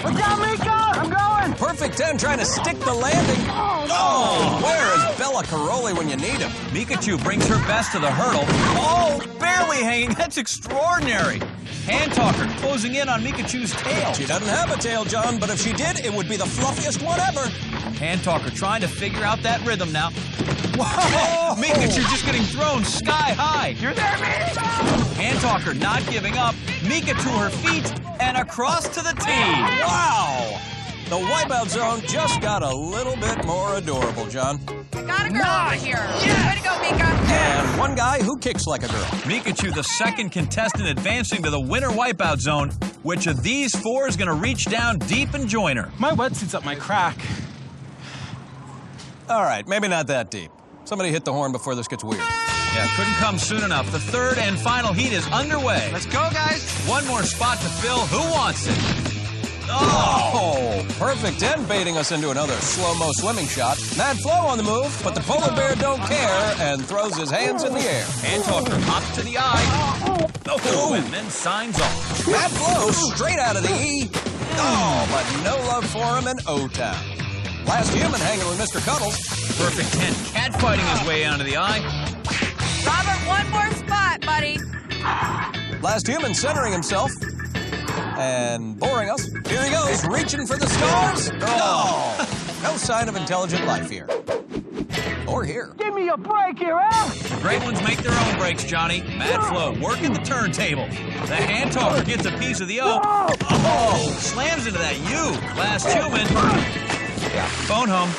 [SPEAKER 10] Look out, Mika! I'm going!
[SPEAKER 3] Perfect 10 trying to stick the landing. Oh, where is Bella Caroli when you need him?
[SPEAKER 1] Mikachu brings her best to the hurdle. Oh, barely hanging. That's extraordinary. Hand Talker closing in on Mikachu's tail.
[SPEAKER 3] She doesn't have a tail, John, but if she did, it would be the fluffiest one ever.
[SPEAKER 1] Hand Talker trying to figure out that rhythm now. Whoa! Mikachu just getting thrown sky high.
[SPEAKER 10] You're there, Mika!
[SPEAKER 1] Hand Talker not giving up. Mika to her feet and across to the T.
[SPEAKER 3] Wow! The wipeout zone just got a little bit more adorable, John.
[SPEAKER 5] I got a girl over here. Yeah. Way to go, Mika.
[SPEAKER 3] And one guy who kicks like a girl.
[SPEAKER 1] Mikachu, the second contestant advancing to the winter wipeout zone. Which of these 4 is going to reach down deep and join her?
[SPEAKER 6] My wetsuit's up my crack.
[SPEAKER 3] All right, maybe not that deep. Somebody hit the horn before this gets weird.
[SPEAKER 1] Yeah, couldn't come soon enough. The third and final heat is underway.
[SPEAKER 13] Let's go, guys.
[SPEAKER 1] One more spot to fill. Who wants it?
[SPEAKER 4] Oh, Perfect 10 baiting us into another slow-mo swimming shot. Mad Flo on the move, but the polar bear don't care and throws his hands in the air.
[SPEAKER 1] Hand talker hops to the eye. Oh, and then signs off.
[SPEAKER 4] Mad Flo straight out of the E. Oh, but no love for him in O-Town. Last human hanging with Mr. Cuddles.
[SPEAKER 1] Perfect 10 catfighting his way onto the eye.
[SPEAKER 5] Robert, one more spot, buddy.
[SPEAKER 4] Last human centering himself and boring us. Here he goes, reaching for the stars. Oh, no sign of intelligent life here. Or here.
[SPEAKER 10] Give me a break here, Al.
[SPEAKER 1] The great ones make their own breaks, Johnny. Mad Flo working the turntable. The hand talker gets a piece of the O. Oh, slams into that U. Last human. Phone home.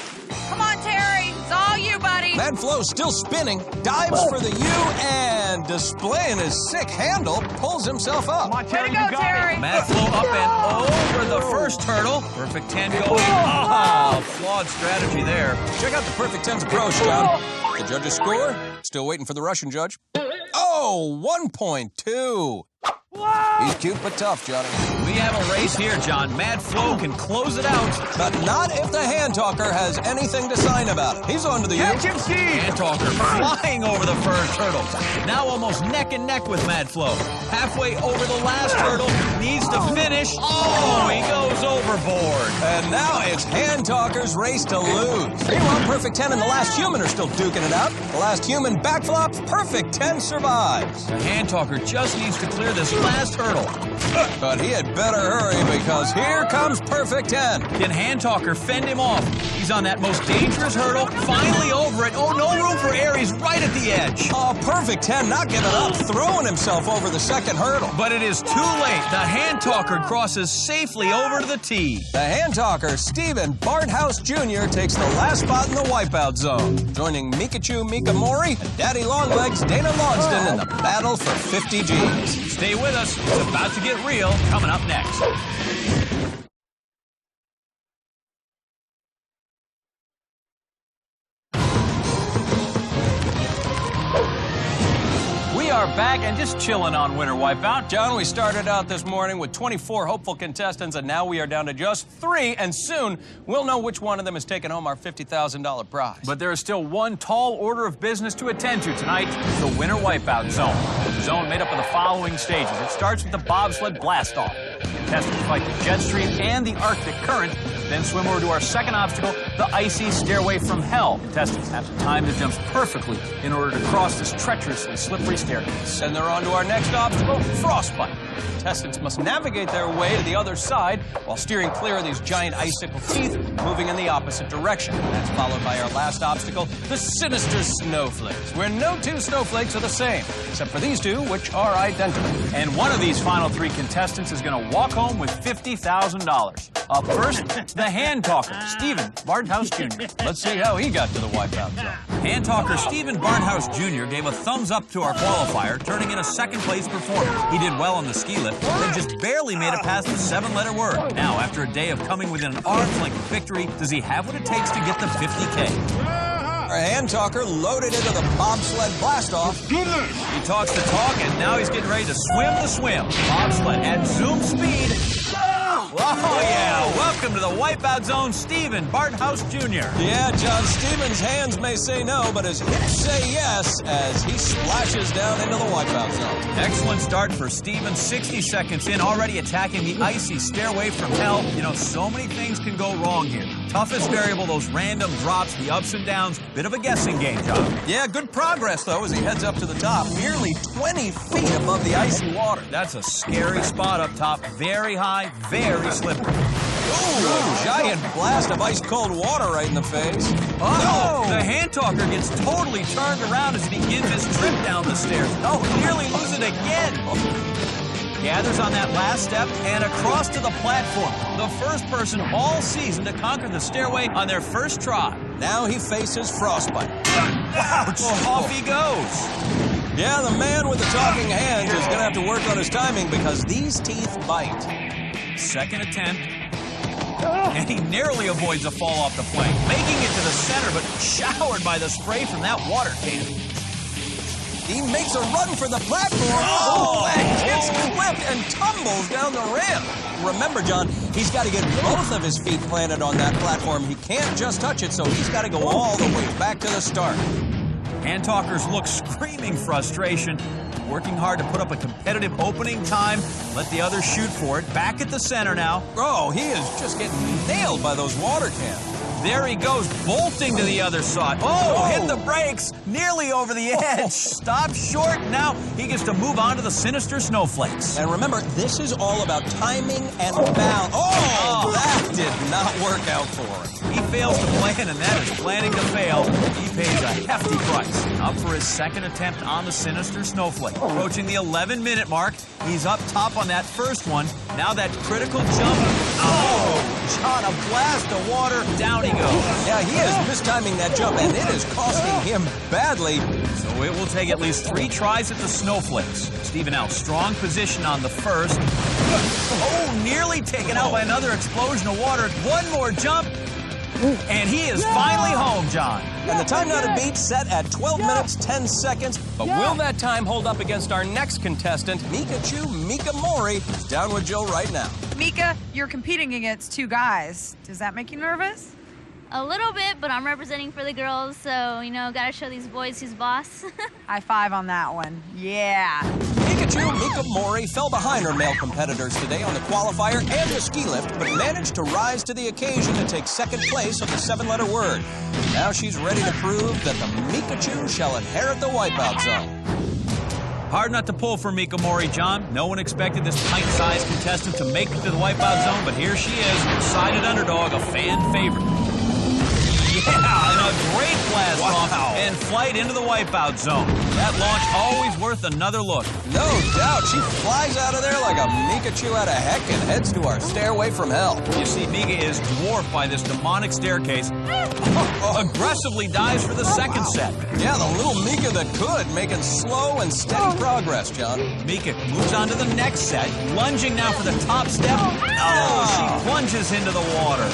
[SPEAKER 5] Come on, Terry. It's all you, buddy.
[SPEAKER 4] Mad Flo still spinning, dives for the U, and displaying his sick handle, pulls himself up.
[SPEAKER 5] Way to go, Terry.
[SPEAKER 1] Mad Flo up and over the first hurdle. Perfect 10 going. Oh, flawed strategy there.
[SPEAKER 4] Check out the Perfect 10's approach, John. The judges score. Still waiting for the Russian judge. Oh, 1.2. He's cute but tough, Johnny.
[SPEAKER 1] We have a race here, John. Mad Flo can close it out.
[SPEAKER 4] But not if the hand talker has anything to sign about it. He's on to the
[SPEAKER 10] Catch him, Steve.
[SPEAKER 1] Hand talker flying over the first hurdle. Now almost neck and neck with Mad Flo. Halfway over the last hurdle. Needs to finish. Oh, he goes overboard.
[SPEAKER 4] And now it's hand talker's race to lose. Meanwhile, Perfect 10 and the last human are still duking it out. The last human backflops. Perfect 10 survives.
[SPEAKER 1] The hand talker just needs to clear this last hurdle.
[SPEAKER 4] But he had better hurry because here comes Perfect 10.
[SPEAKER 1] Can hand talker fend him off? He's on that most dangerous hurdle. Finally over it. Oh, no room for air. He's right at the edge.
[SPEAKER 4] Oh, Perfect 10 not giving up, throwing himself over the second hurdle.
[SPEAKER 1] But it is too late. The hand talker crosses safely over to the tee.
[SPEAKER 4] The hand talker, Stephen Barthouse Jr., takes the last spot in the Wipeout zone, joining Mikachu Mikamori and Daddy Longlegs Dana Logsdon in the battle for 50 G's.
[SPEAKER 1] Stay with us. It's about to get real. Coming up next. We are back and just chilling on Winter Wipeout.
[SPEAKER 4] John, we started out this morning with 24 hopeful contestants, and now we are down to just 3, and soon we'll know which one of them is taking home our $50,000 prize.
[SPEAKER 1] But there is still one tall order of business to attend to tonight, the Winter Wipeout Zone. The zone made up of the following stages. It starts with the bobsled blast-off. Contestants fight the jet stream and the Arctic current, then swim over to our second obstacle, the icy stairway from hell. Contestants have to time their jumps perfectly in order to cross this treacherously slippery staircase.
[SPEAKER 4] And they're on to our next obstacle, frostbite. Contestants must navigate their way to the other side while steering clear of these giant icicle teeth, moving in the opposite direction. That's followed by our last obstacle, the sinister snowflakes, where no two snowflakes are the same, except for these two, which are identical.
[SPEAKER 1] And one of these final 3 contestants is going to walk home with $50,000. Up first, the hand talker, Stephen Barthouse Jr.
[SPEAKER 4] Let's see how he got to the Wipeout zone.
[SPEAKER 1] Hand talker Stephen Barthouse Jr. gave a thumbs up to our qualifier, turning in a second-place performance. He did well on the ski lift, then just barely made it past the 7-letter word. Now, after a day of coming within an arm's length of victory, does he have what it takes to get the $50K?
[SPEAKER 4] Our hand talker loaded into the bobsled blast-off.
[SPEAKER 1] He talks the talk, and now he's getting ready to swim the swim. Bobsled at zoom speed. Oh, yeah. Welcome to the Wipeout Zone, Stephen Barthouse Jr.
[SPEAKER 4] Yeah, John, Stephen's hands may say no, but his hips say yes as he splashes down into the Wipeout Zone.
[SPEAKER 1] Excellent start for Stephen. 60 seconds in, already attacking the icy stairway from hell. You know, so many things can go wrong here. Toughest variable, those random drops, the ups and downs. Bit of a guessing game, John.
[SPEAKER 4] Yeah, good progress, though, as he heads up to the top. Nearly 20 feet above the icy water.
[SPEAKER 1] That's a scary spot up top. Very high, very slippery.
[SPEAKER 4] Ooh, giant blast of ice-cold water right in the face.
[SPEAKER 1] Oh, the hand talker gets totally turned around as he begins his trip down the stairs. Oh, nearly loses it again. Gathers on that last step and across to the platform. The first person all season to conquer the stairway on their first try.
[SPEAKER 4] Now he faces frostbite.
[SPEAKER 1] Ouch! Off he goes.
[SPEAKER 4] Yeah, the man with the talking hands is going to have to work on his timing because these teeth bite.
[SPEAKER 1] Second attempt. And he narrowly avoids a fall off the plank, making it to the center, but showered by the spray from that water cannon.
[SPEAKER 4] He makes a run for the platform. Oh, and gets clipped and tumbles down the ramp. Remember, John, he's got to get both of his feet planted on that platform. He can't just touch it, so he's got to go all the way back to the start.
[SPEAKER 1] Hand talkers look screaming frustration, working hard to put up a competitive opening time. Let the others shoot for it. Back at the center now.
[SPEAKER 4] Oh, he is just getting nailed by those water cans.
[SPEAKER 1] There he goes, bolting to the other side. Oh, hit the brakes, nearly over the edge. Stopped short, now he gets to move on to the sinister snowflakes.
[SPEAKER 4] And remember, this is all about timing and balance. Oh, that did not work out for him.
[SPEAKER 1] He fails to plan, and that is planning to fail. He pays a hefty price. Up for his second attempt on the sinister snowflake. Approaching the 11-minute mark, he's up top on that first one. Now that critical jump. Oh, John, a blast of water. Down he goes.
[SPEAKER 4] Yeah, he is mistiming that jump, and it is costing him badly.
[SPEAKER 1] So it will take at least 3 tries at the snowflakes. Stephen now, strong position on the first. Oh, nearly taken out by another explosion of water. One more jump. And he is finally home, John.
[SPEAKER 4] And the time now to beat set at 12 minutes, 10 seconds.
[SPEAKER 3] But will that time hold up against our next contestant?
[SPEAKER 4] Mika Mori is down with Joe right now.
[SPEAKER 5] Mika, you're competing against 2 guys. Does that make you nervous?
[SPEAKER 12] A little bit, but I'm representing for the girls, so, you know, gotta show these boys who's boss.
[SPEAKER 5] High five on that one. Yeah.
[SPEAKER 4] Mika Mori fell behind her male competitors today on the qualifier and the ski lift, but managed to rise to the occasion and take second place on the 7-letter word. Now she's ready to prove that the Mikachu shall inherit the Wipeout zone.
[SPEAKER 1] Hard not to pull for Mika Mori, John. No one expected this pint-sized contestant to make it to the Wipeout zone, but here she is, decided underdog, a fan favorite. Yeah, and a great blast off and flight into the Wipeout zone. That launch always worth another look.
[SPEAKER 4] No doubt. She flies out of there like a Mikachu out of heck and heads to our stairway from hell.
[SPEAKER 1] You see, Mika is dwarfed by this demonic staircase. Aggressively dives for the second set.
[SPEAKER 4] Yeah, the little Mika that could, making slow and steady progress, John.
[SPEAKER 1] Mika moves on to the next set, lunging now for the top step. Oh, she plunges into the water.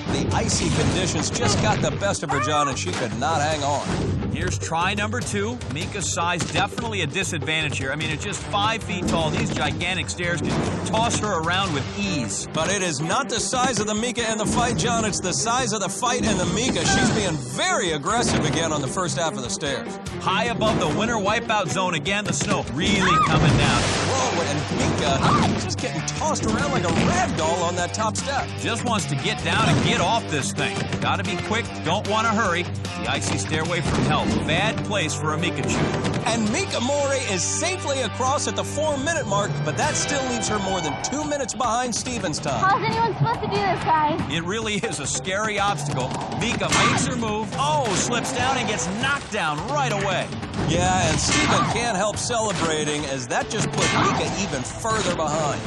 [SPEAKER 4] The icy conditions just got the best of her, John, and she could not hang on.
[SPEAKER 1] Here's try number 2. Mika's size definitely a disadvantage here. I mean, at just 5 feet tall, these gigantic stairs can toss her around with ease.
[SPEAKER 4] But it is not the size of the Mika in the fight, John. It's the size of the fight in the Mika. She's being very aggressive again on the first half of the stairs.
[SPEAKER 1] High above the winter Wipeout zone again, the snow really coming down.
[SPEAKER 4] Whoa, and Mika just getting tossed around like a rag doll on that top step.
[SPEAKER 1] Just wants to get down and get off this thing. Gotta be quick, don't want to hurry. The icy stairway from hell, bad place for a Mikachu.
[SPEAKER 4] And Mika Mori is safely across at the 4-minute mark, but that still leaves her more than 2 minutes behind Steven's time.
[SPEAKER 12] How's anyone supposed to do this, guys?
[SPEAKER 1] It really is a scary obstacle. Mika makes her move, slips down and gets knocked down right away.
[SPEAKER 4] Yeah, and Steven can't help celebrating as that just put Mika even further behind.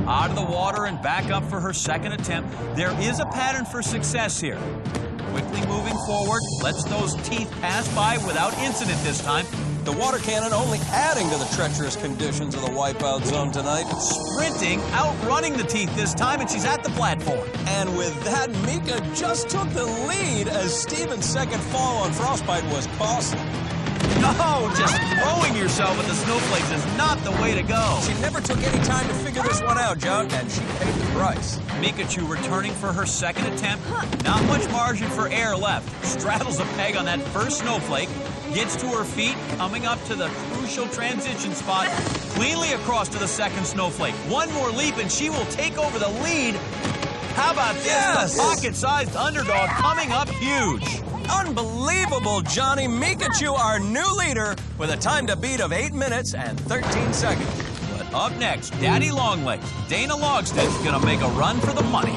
[SPEAKER 1] Out of the water and back up for her second attempt. There is a pattern for success here. Quickly moving forward, lets those teeth pass by without incident this time.
[SPEAKER 4] The water cannon only adding to the treacherous conditions of the Wipeout zone tonight.
[SPEAKER 1] Sprinting, outrunning the teeth this time, and she's at the platform.
[SPEAKER 4] And with that, Mika just took the lead as Steven's second fall on Frostbite was costly.
[SPEAKER 1] No, just throwing yourself at the snowflakes is not the way to go.
[SPEAKER 4] She never took any time to figure this one out, John, and she paid the price.
[SPEAKER 1] Mikachu returning for her second attempt. Not much margin for error left. Straddles a peg on that first snowflake. Gets to her feet, coming up to the crucial transition spot. Cleanly across to the second snowflake. One more leap and she will take over the lead. How about this? Yes. The pocket-sized underdog coming up huge.
[SPEAKER 4] Unbelievable, Johnny. Mikachu, our new leader, with a time to beat of 8 minutes and 13 seconds.
[SPEAKER 1] But up next, Daddy Longlegs, Dana Logsdon's gonna make a run for the money.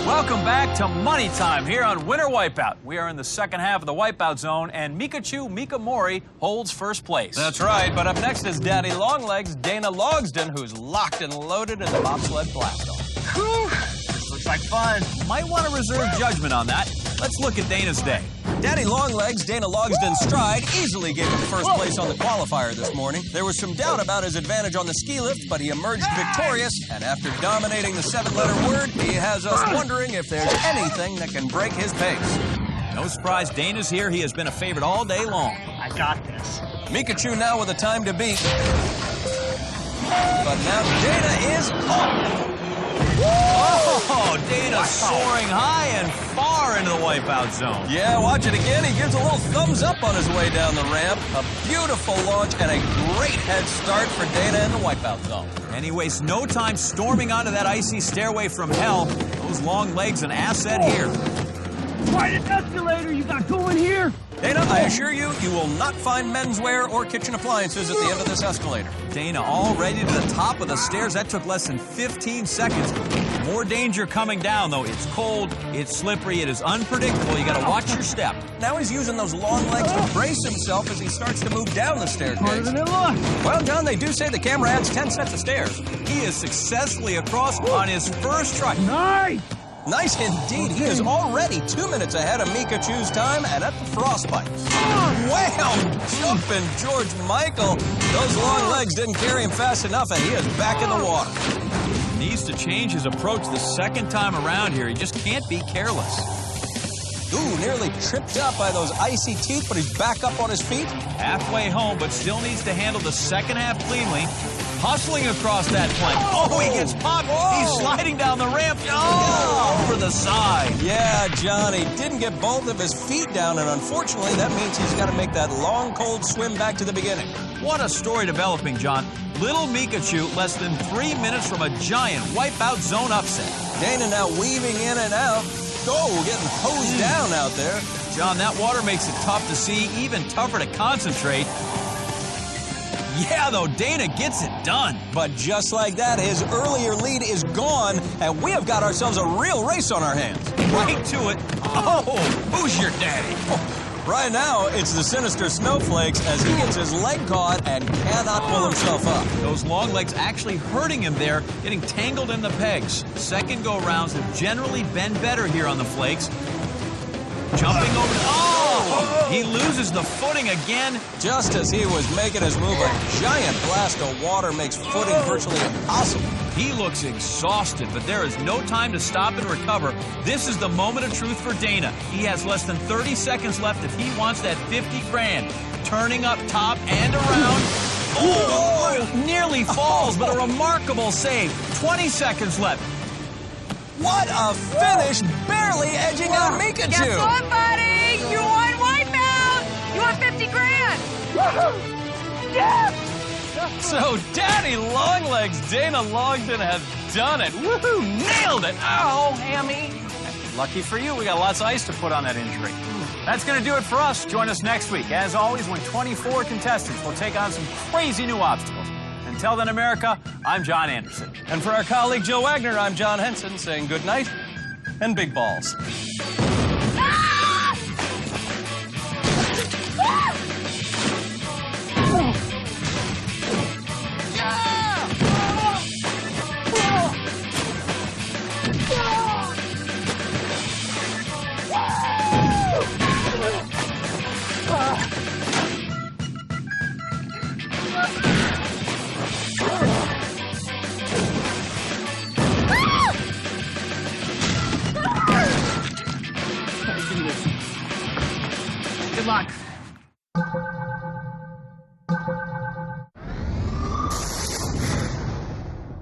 [SPEAKER 1] Welcome back to Money Time here on Winter Wipeout. We are in the second half of the Wipeout zone, and Mika Mori holds first place.
[SPEAKER 3] That's right, but up next is Daddy Longlegs, Dana Logsdon, who's locked and loaded in the bobsled blast-off.
[SPEAKER 5] Whew.
[SPEAKER 1] Looks like fun. Might want to reserve judgment on that. Let's look at Dana's day.
[SPEAKER 4] Daddy Longlegs, Dana Logsdon stride, easily gave him first place on the qualifier this morning. There was some doubt about his advantage on the ski lift, but he emerged victorious, and after dominating the 7-letter word, he has us wondering if there's anything that can break his pace.
[SPEAKER 1] No surprise, Dana's here. He has been a favorite all day long.
[SPEAKER 10] I got this.
[SPEAKER 4] Mikachu now with a time to beat. But now Dana is up.
[SPEAKER 1] Oh, Dana soaring high and far into the wipeout zone.
[SPEAKER 4] Yeah, watch it again. He gives a little thumbs up on his way down the ramp. A beautiful launch and a great head start for Dana in the wipeout zone.
[SPEAKER 1] And he wastes no time storming onto that icy stairway from hell. Those long legs an asset here.
[SPEAKER 10] Quite an escalator you got going here.
[SPEAKER 4] Dana, I assure you, you will not find menswear or kitchen appliances at the end of this escalator.
[SPEAKER 1] Dana already to the top of the stairs. That took less than 15 seconds. More danger coming down, though. It's cold, it's slippery, it is unpredictable. You gotta watch your step.
[SPEAKER 4] Now he's using those long legs to brace himself as he starts to move down the staircase.
[SPEAKER 10] Harder than it looks.
[SPEAKER 4] Well, John, they do say the camera adds 10 sets of stairs.
[SPEAKER 1] He is successfully across on his first try.
[SPEAKER 10] Nice!
[SPEAKER 4] Nice indeed. He is already 2 minutes ahead of Mikachu's time and at the frostbite. Wow! Jumping George Michael. Those long legs didn't carry him fast enough, and he is back in the water.
[SPEAKER 1] Needs to change his approach the second time around here. He just can't be careless.
[SPEAKER 4] Ooh, nearly tripped up by those icy teeth, but he's back up on his feet.
[SPEAKER 1] Halfway home, but still needs to handle the second half cleanly. Hustling across that plank. Oh, he gets popped. Whoa. He's sliding down the ramp. Oh, over the side.
[SPEAKER 4] Yeah, John, he didn't get both of his feet down, and unfortunately, that means he's got to make that long, cold swim back to the beginning.
[SPEAKER 1] What a story developing, John. Little Mikachu less than 3 minutes from a giant wipeout zone upset.
[SPEAKER 4] Dana now weaving in and out. Oh, getting hosed down out there.
[SPEAKER 1] John, that water makes it tough to see, even tougher to concentrate. Yeah, though, Dana gets it done.
[SPEAKER 4] But just like that, his earlier lead is gone, and we have got ourselves a real race on our hands.
[SPEAKER 1] Right to it. Oh, who's your daddy?
[SPEAKER 4] Right now, it's the sinister Snowflakes as he gets his leg caught and cannot pull himself up.
[SPEAKER 1] Those long legs actually hurting him there, getting tangled in the pegs. Second go-rounds have generally been better here on the Flakes. Jumping over. Oh! He loses the footing again.
[SPEAKER 4] Just as he was making his move, a giant blast of water makes footing virtually impossible.
[SPEAKER 1] He looks exhausted, but there is no time to stop and recover. This is the moment of truth for Dana. He has less than 30 seconds left if he wants that 50 grand. Turning up top and around. Oh! Nearly falls, but a remarkable save. 20 seconds left.
[SPEAKER 4] What a finish, barely edging out Mikachu.
[SPEAKER 5] Guess what, buddy? You won Wipeout. You won 50 grand.
[SPEAKER 10] Woohoo! Yes!
[SPEAKER 3] So Daddy Longlegs, Dana Logsdon has done it. Woohoo! Nailed it! Ow, hammy.
[SPEAKER 1] Lucky for you, we got lots of ice to put on that injury. That's going to do it for us. Join us next week, as always, when 24 contestants will take on some crazy new obstacles. Until then, America, I'm John Anderson.
[SPEAKER 3] And for our colleague Joe Wagner, I'm John Henson saying good night and big balls.
[SPEAKER 5] Good luck.